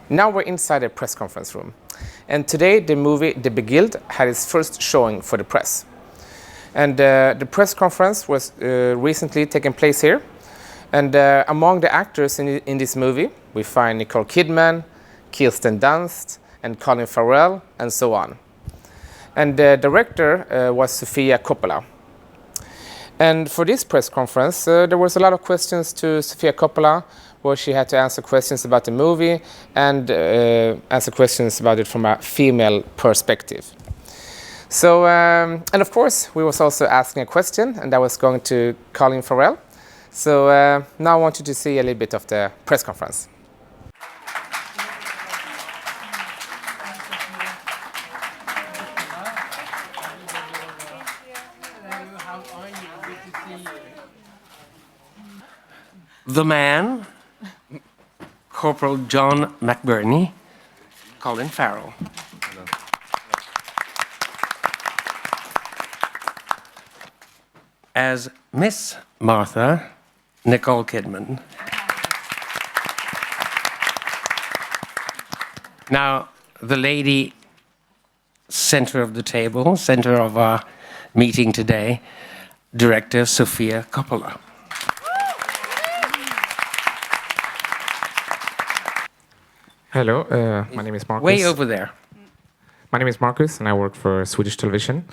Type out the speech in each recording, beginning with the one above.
Now we're inside a press conference room. And today the movie The Beguiled had its first showing for the press. And the press conference was recently taken place here. And among the actors in this movie, we find Nicole Kidman, Kirsten Dunst, and Collin Farrell, and so on. And the director was Sofia Coppola. And for this press conference, there was a lot of questions to Sofia Coppola, where she had to answer questions about the movie and answer questions about it from a female perspective. So, and of course, we was also asking a question, and that was going to Collin Farrell. So now I want you to see a little bit of the press conference. The man, Corporal John McBurney, Collin Farrell. Hello. As Miss Martha, Nicole Kidman. Now, the lady center of the table, center of our meeting today, Director Sofia Coppola. Hello, my name is Marcus. Way over there. My name is Marcus, and I work for Swedish television.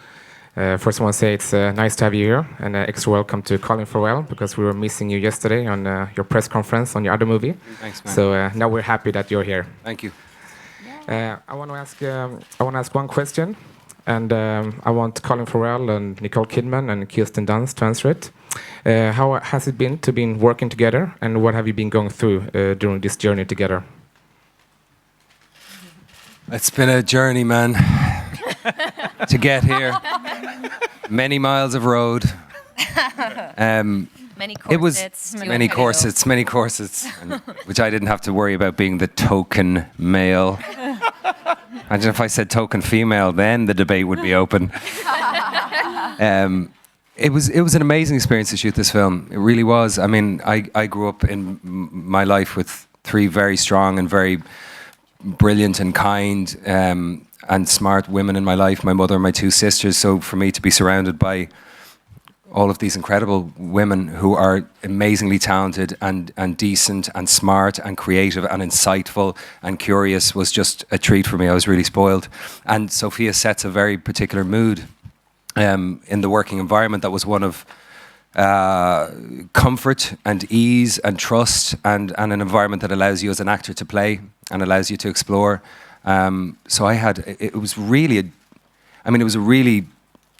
First, I want to say it's nice to have you here, and extra welcome to Collin Farrell, because we were missing you yesterday on your press conference on your other movie. Thanks, man. So now we're happy that you're here. Thank you. I want to ask one question, and I want Collin Farrell and Nicole Kidman and Kirsten Dunst to answer it. How has it been to be working together, and what have you been going through during this journey together? It's been a journey, man, to get here. Many miles of road. Many corsets. It was many corsets, which I didn't have to worry about being the token male. Imagine if I said token female, then the debate would be open. It was an amazing experience to shoot this film. It really was. I mean, I grew up in my life with three very strong and very brilliant and kind and smart women in my life, my mother and my two sisters. So for me to be surrounded by all of these incredible women who are amazingly talented and decent and smart and creative and insightful and curious was just a treat for me. I was really spoiled. And Sofia sets a very particular mood in the working environment that was one of comfort and ease and trust and an environment that allows you as an actor to play and allows you to explore. So it was really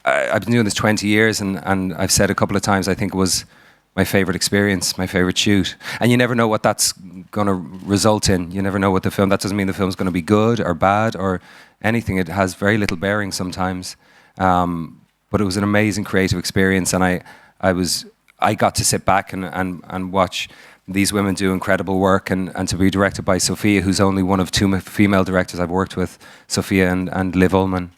I've been doing this 20 years and I've said a couple of times, I think it was my favorite experience, my favorite shoot. And you never know what that's going to result in. You never know what that doesn't mean the film's going to be good or bad or anything. It has very little bearing sometimes. But it was an amazing creative experience, and I got to sit back and watch these women do incredible work, and to be directed by Sofia, who's only one of two female directors I've worked with, Sofia and Liv Ullmann.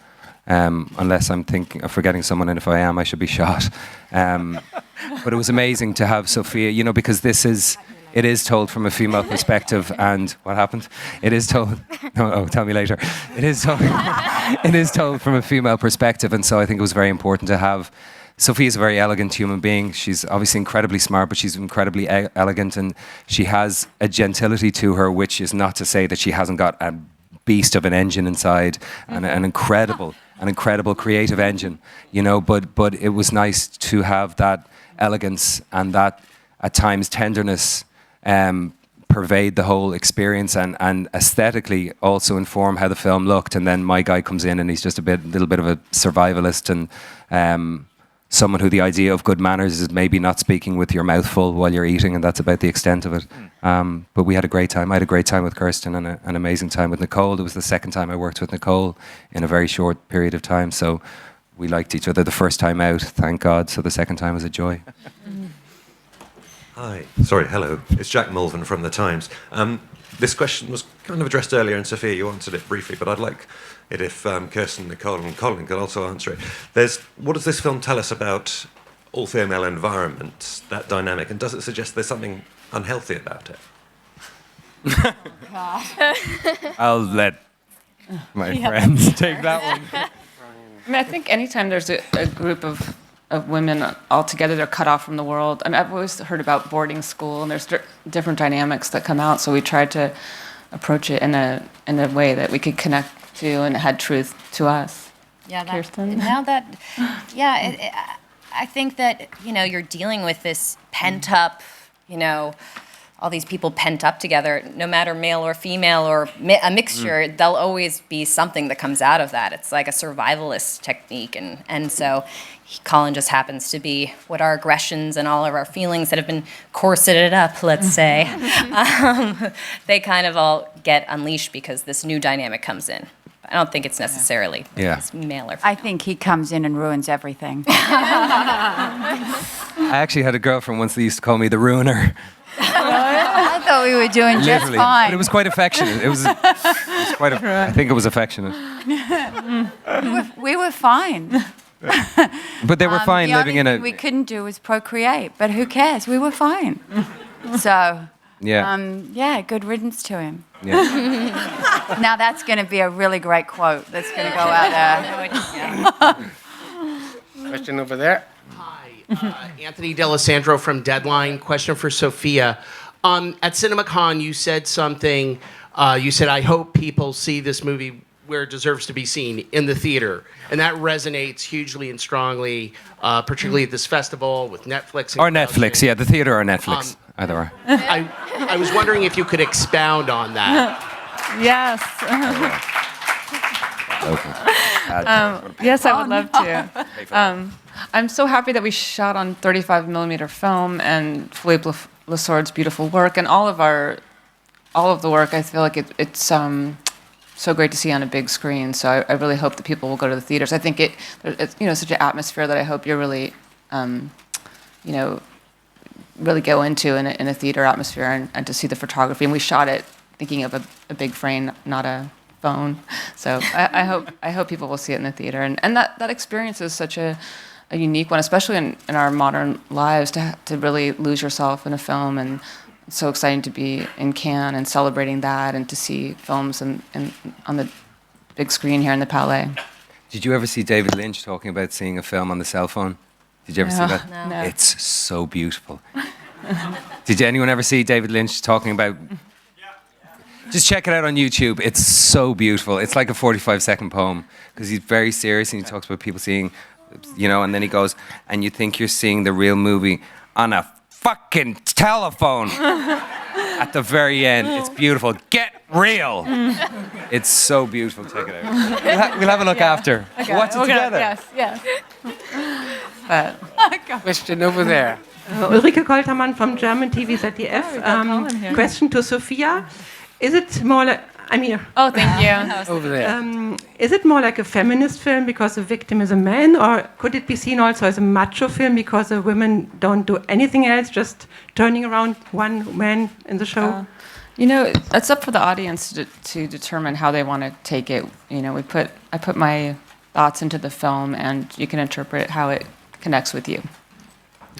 Unless I'm thinking of forgetting someone, and if I am, I should be shot. But it was amazing to have Sofia, because it is told from a female perspective, and what happened? It is told. No, tell me later. It is told. It is told from a female perspective, and so I think it was very important to have. Sofia's a very elegant human being. She's obviously incredibly smart, but she's incredibly elegant, and she has a gentility to her, which is not to say that she hasn't got a beast of an engine inside and an incredible creative engine, But it was nice to have that elegance and that at times tenderness pervade the whole experience and aesthetically also inform how the film looked. And then my guy comes in and he's just a little bit of a survivalist and someone who the idea of good manners is maybe not speaking with your mouth full while you're eating, and that's about the extent of it. But we had a great time. I had a great time with Kirsten and an amazing time with Nicole. It was the second time I worked with Nicole in a very short period of time, so we liked each other the first time out, thank God, so the second time was a joy. Hi. Sorry, hello. It's Jack Mulvin from The Times. This question was kind of addressed earlier, and Sofia, you answered it briefly, but I'd like it if Kirsten, Nicole and Collin could also answer it. What does this film tell us about all-female environments, that dynamic, and does it suggest there's something unhealthy about it? I'll let my friends take that one. I mean, I think anytime there's a group of women all together, they're cut off from the world. I mean, I've always heard about boarding school, and there's different dynamics that come out. So we tried to approach it in a way that we could connect to and had truth to us. Yeah, Kirsten? I think that, you're dealing with this pent up, all these people pent up together, no matter male or female or a mixture, there'll always be something that comes out of that. It's like a survivalist technique. And so Collin just happens to be what our aggressions and all of our feelings that have been corseted up, let's say, they kind of all get unleashed because this new dynamic comes in. I don't think it's necessarily it's male or female. I think he comes in and ruins everything. I actually had a girlfriend once that used to call me the ruiner. I thought we were doing just Literally. fine. But it was quite affectionate. It was quite. I think it was affectionate. We were fine. But they were fine the living in only a. thing we couldn't do was procreate, but who cares? We were fine. So, Yeah. good riddance to him. Yeah. Now that's going to be a really great quote that's going to go out there. Question over there. Hi, Anthony D'Alessandro from Deadline. Question for Sofia. At CinemaCon, you said something. You said, "I hope people see this movie where it deserves to be seen, in the theater," and that resonates hugely and strongly, particularly at this festival with Netflix. Or Netflix, yeah, the theater or Netflix, either or. I was wondering if you could expound on that. Yes. Yes, I would love to. I'm so happy that we shot on 35 millimeter film and Philippe Lassord's beautiful work, and all of the work. I feel like it's so great to see on a big screen. So I really hope that people will go to the theaters. I think it's such an atmosphere that I hope you're really really go into in a theater atmosphere and to see the photography. And we shot it thinking of a big frame, not a phone. So I hope people will see it in the theater. And that experience is such a unique one, especially in our modern lives, to really lose yourself in a film. And it's so exciting to be in Cannes and celebrating that and to see films on the big screen here in the Palais. Did you ever see David Lynch talking about seeing a film on the cell phone? Did you ever see that? No. It's so beautiful. Did anyone ever see David Lynch talking about... Just check it out on YouTube. It's so beautiful. It's like a 45-second poem because he's very serious and he talks about people seeing, and then he goes, and you think you're seeing the real movie on a fucking telephone at the very end. It's beautiful. Get real. It's so beautiful. Check it out. We'll have a look after. Okay. Watch it together. Yes. Question over there. Ulrike Koltermann from German TV ZDF. Question to Sofia. Is it more like, Oh, thank you. Over there. is it more like a feminist film because the victim is a man, or could it be seen also as a macho film because the women don't do anything else, just turning around one man in the show? It's up for the audience to determine how they want to take it. I put my thoughts into the film, and you can interpret how it connects with you.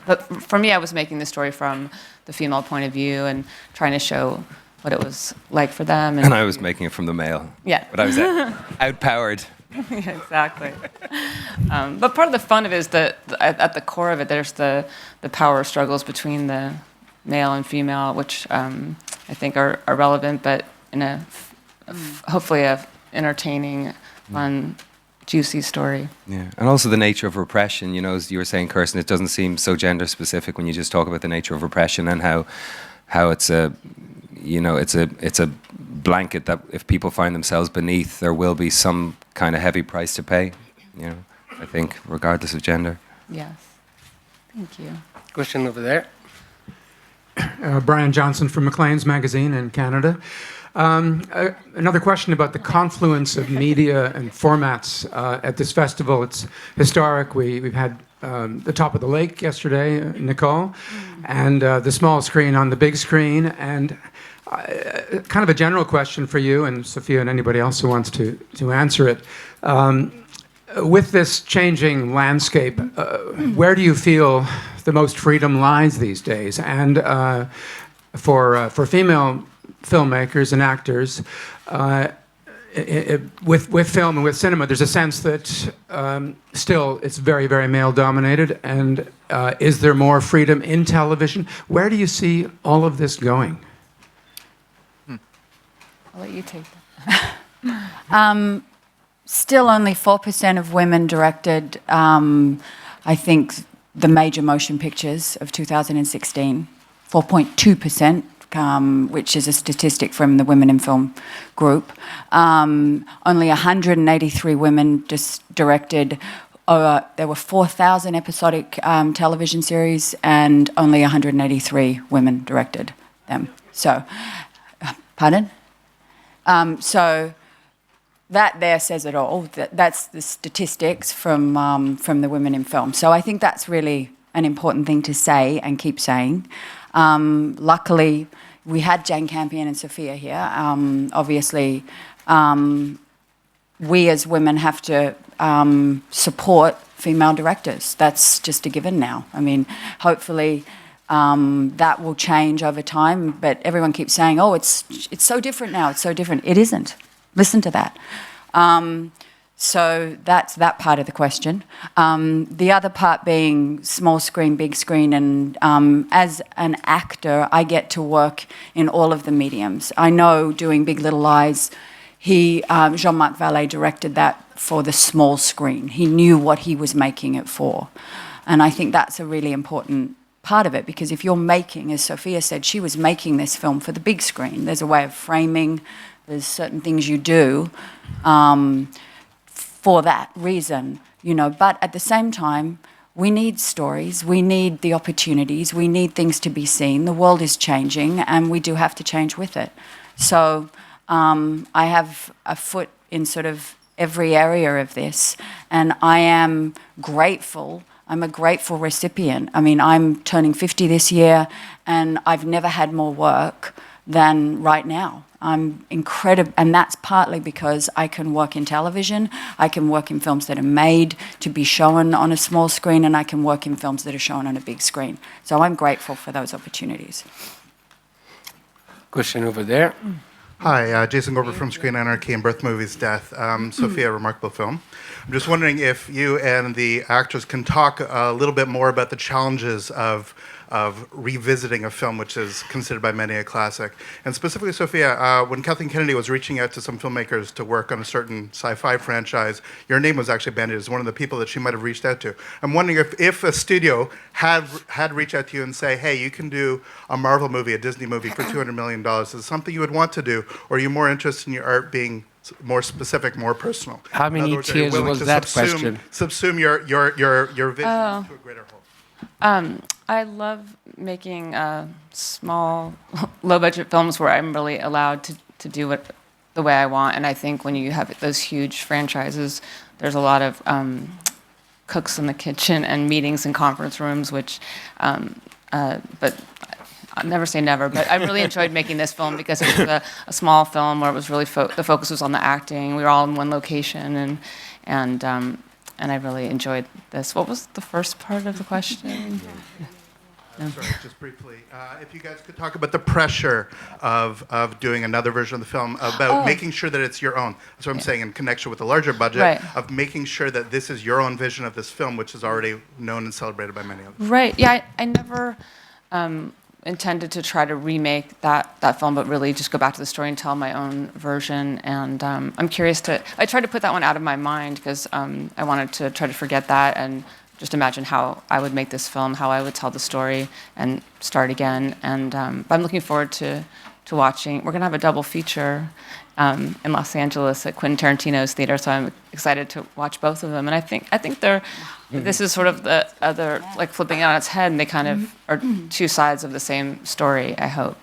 But for me, I was making the story from the female point of view and trying to show what it was like for them. And I was making it from the male. Yeah. But I was outpowered. Yeah, exactly. But part of the fun of it is that at the core of it, there's the power struggles between the male and female, which I think are relevant, but in hopefully a entertaining, fun, juicy story. Yeah, and also the nature of repression. As you were saying, Kirsten, it doesn't seem so gender specific when you just talk about the nature of repression and how it's a blanket that if people find themselves beneath, there will be some kind of heavy price to pay. I think, regardless of gender. Yes. Thank you. Question over there. Brian Johnson from Maclean's magazine in Canada. Another question about the confluence of media and formats at this festival. It's historic. We've had the top of the lake yesterday, Nicole, and the small screen on the big screen. And kind of a general question for you and Sofia and anybody else who wants to answer it. With this changing landscape, where do you feel the most freedom lies these days? And for female filmmakers and actors, with film and with cinema, there's a sense that still it's very, very male-dominated. And is there more freedom in television? Where do you see all of this going? I'll let you take that. Still only 4% of women directed, I think, the major motion pictures of 2016. 4.2%. Which is a statistic from the Women in Film group. Only 183 women just directed. There were 4,000 episodic television series, and only 183 women directed them. So, pardon? So that there says it all. That's the statistics from the Women in Film. So I think that's really an important thing to say and keep saying. Luckily, we had Jane Campion and Sofia here. Obviously, we as women have to support female directors. That's just a given now. I mean, hopefully that will change over time, but everyone keeps saying, oh, it's so different now, it's so different. It isn't. Listen to that. So that's that part of the question. The other part being small screen, big screen, and as an actor, I get to work in all of the mediums. I know doing Big Little Lies, Jean-Marc Vallée directed that for the small screen. He knew what he was making it for. And I think that's a really important part of it, because if you're making, as Sofia said, she was making this film for the big screen. There's a way of framing, there's certain things you do for that reason, but at the same time, we need stories, we need the opportunities, we need things to be seen. The world is changing, and we do have to change with it. So I have a foot in sort of every area of this, and I am grateful. I'm a grateful recipient. I mean, I'm turning 50 this year, and I've never had more work than right now. I'm incredible, and that's partly because I can work in television, I can work in films that are made to be shown on a small screen, and I can work in films that are shown on a big screen. So I'm grateful for those opportunities. Question over there. Hi, Jason Gorber from Screen Anarchy and Birth Movies Death. Sofia, remarkable film. I'm just wondering if you and the actors can talk a little bit more about the challenges of revisiting a film which is considered by many a classic. And specifically, Sofia, when Kathleen Kennedy was reaching out to some filmmakers to work on a certain sci-fi franchise, your name was actually bandied as one of the people that she might have reached out to. I'm wondering if a studio had reached out to you and say, hey, you can do a Marvel movie, a Disney movie for $200 million. Is it something you would want to do, or are you more interested in your art being more specific, more personal? How many tiers was that question? Subsume your vision to a greater whole. I love making small, low-budget films where I'm really allowed to do it the way I want. And I think when you have those huge franchises, there's a lot of cooks in the kitchen and meetings in conference rooms, which, but I'll never say never. But I really enjoyed making this film because it was a small film where it was really the focus was on the acting. We were all in one location, and I really enjoyed this. What was the first part of the question? No. Sorry, just briefly. If you guys could talk about the pressure of doing another version of the film, about making sure that it's your own. That's what I'm saying in connection with the larger budget, of making sure that this is your own vision of this film, which is already known and celebrated by many others. Right, yeah, I never intended to try to remake that film, but really just go back to the story and tell my own version. And I'm curious I tried to put that one out of my mind because I wanted to try to forget that and just imagine how I would make this film, how I would tell the story and start again. And but I'm looking forward to watching. We're gonna have a double feature in Los Angeles at Quentin Tarantino's theater, so I'm excited to watch both of them. And I think they're this is sort of the other, like flipping it on its head, and they kind of are two sides of the same story, I hope.